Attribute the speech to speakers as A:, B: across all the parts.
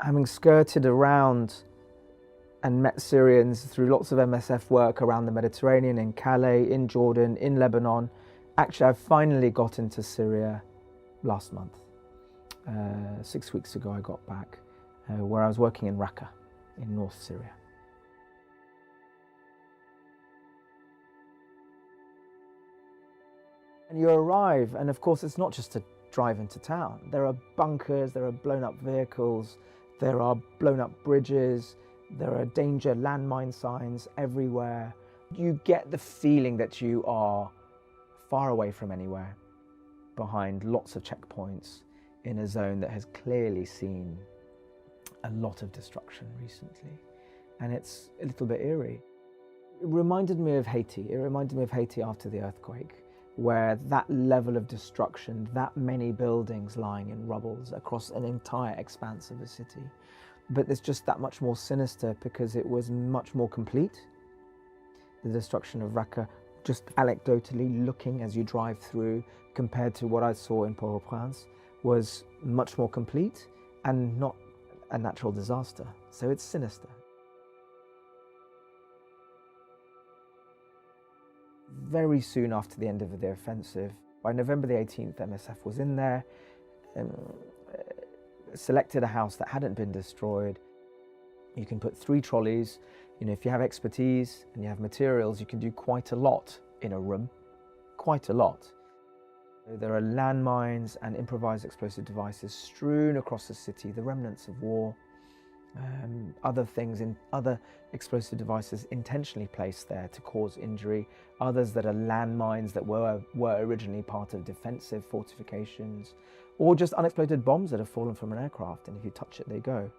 A: having skirted around and met Syrians through lots of MSF work around the Mediterranean, in Calais, in Jordan, in Lebanon. Actually, I finally got into Syria last month. 6 weeks ago I got back, where I was working in Raqqa, in North Syria. And you arrive, and of course it's not just to drive into town. There are bunkers, there are blown up vehicles, there are blown up bridges, there are danger landmine signs everywhere. You get the feeling that you are far away from anywhere, behind lots of checkpoints in a zone that has clearly seen a lot of destruction recently. And it's a little bit eerie. It reminded me of Haiti. It reminded me of Haiti after the earthquake, where that level of destruction, that many buildings lying in rubbles across an entire expanse of a city. But it's just that much more sinister because it was much more complete. The destruction of Raqqa, just anecdotally looking as you drive through, compared to what I saw in Port-au-Prince, was much more complete and not a natural disaster. So it's sinister. Very soon after the end of the offensive, by November the 18th, MSF was in there, selected a house that hadn't been destroyed. You can put 3 trolleys. You know, if you have expertise and you have materials, you can do quite a lot in a room, quite a lot. There are landmines and improvised explosive devices strewn across the city, the remnants of war, other things, in other explosive devices intentionally placed there to cause injury, others that are landmines that were originally part of defensive fortifications, or just unexploded bombs that have fallen from an aircraft, and if you touch it, they go.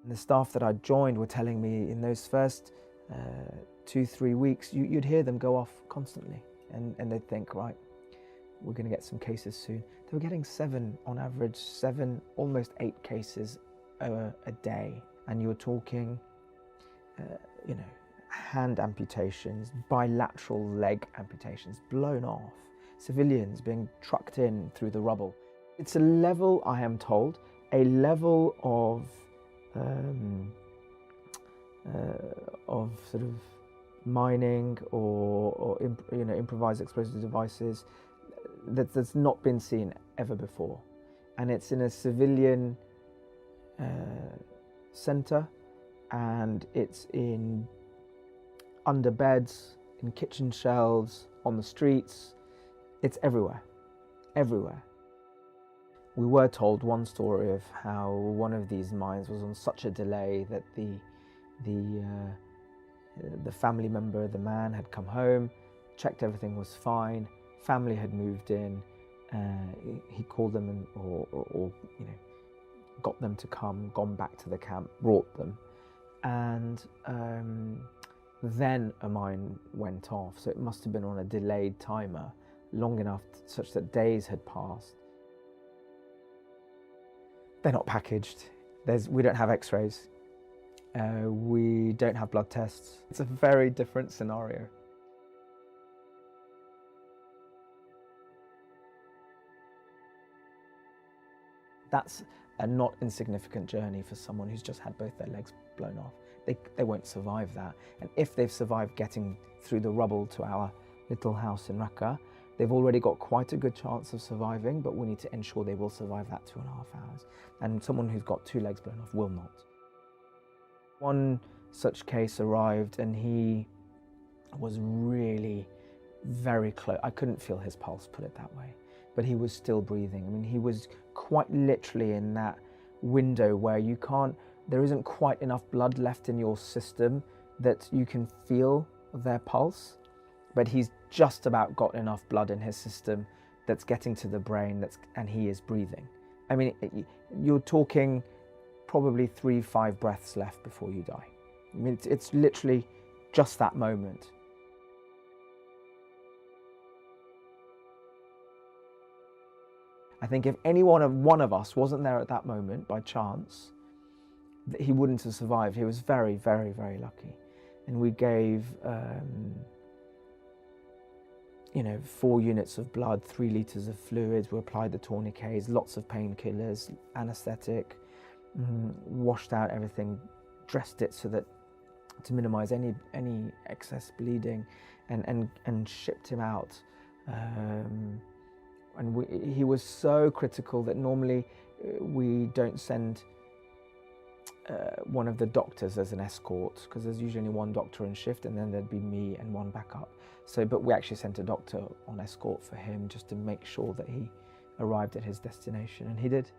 A: And the staff that I joined were telling me in those first 2-3 weeks, you'd hear them go off constantly, and they'd think, right, we're going to get some cases soon. They were getting 7, on average, 7, almost 8 cases a day. And you're talking, you know, hand amputations, bilateral leg amputations, blown off, civilians being trucked in through the rubble. It's a level, I am told, a level of sort of mining or you know, improvised explosive devices that's not been seen ever before. And it's in a civilian centre, and it's in under beds, in kitchen shelves, on the streets. It's everywhere, everywhere. We were told one story of how one of these mines was on such a delay that the family member, the man, had come home, checked everything was fine, family had moved in, he called them or you know, got them to come, gone back to the camp, brought them, and then a mine went off. So it must have been on a delayed timer, long enough such that days had passed. They're not packaged. We don't have x-rays. We don't have blood tests. It's a very different scenario. That's a not insignificant journey for someone who's just had both their legs blown off. They won't survive that. And if they've survived getting through the rubble to our little house in Raqqa, they've already got quite a good chance of surviving, but we need to ensure they will survive that 2.5 hours. And someone who's got 2 legs blown off will not. One such case arrived, and he was really very close. I couldn't feel his pulse, put it that way, but he was still breathing. I mean, he was quite literally in that window where there isn't quite enough blood left in your system that you can feel their pulse, but he's just about got enough blood in his system that's getting to the brain, and he is breathing. I mean, you're talking probably 3-5 breaths left before you die. I mean, it's literally just that moment. I think if one of us wasn't there at that moment by chance, he wouldn't have survived. He was very, very, very lucky. And we gave, you know, 4 units of blood, 3 litres of fluids. We applied the tourniquets, lots of painkillers, anaesthetic, washed out everything, dressed it so that to minimise any excess bleeding, and shipped him out. And he was so critical that normally we don't send one of the doctors as an escort, because there's usually only 1 doctor on shift, and then there'd be me and 1 backup. So, but we actually sent a doctor on escort for him just to make sure that he arrived at his destination, and he did.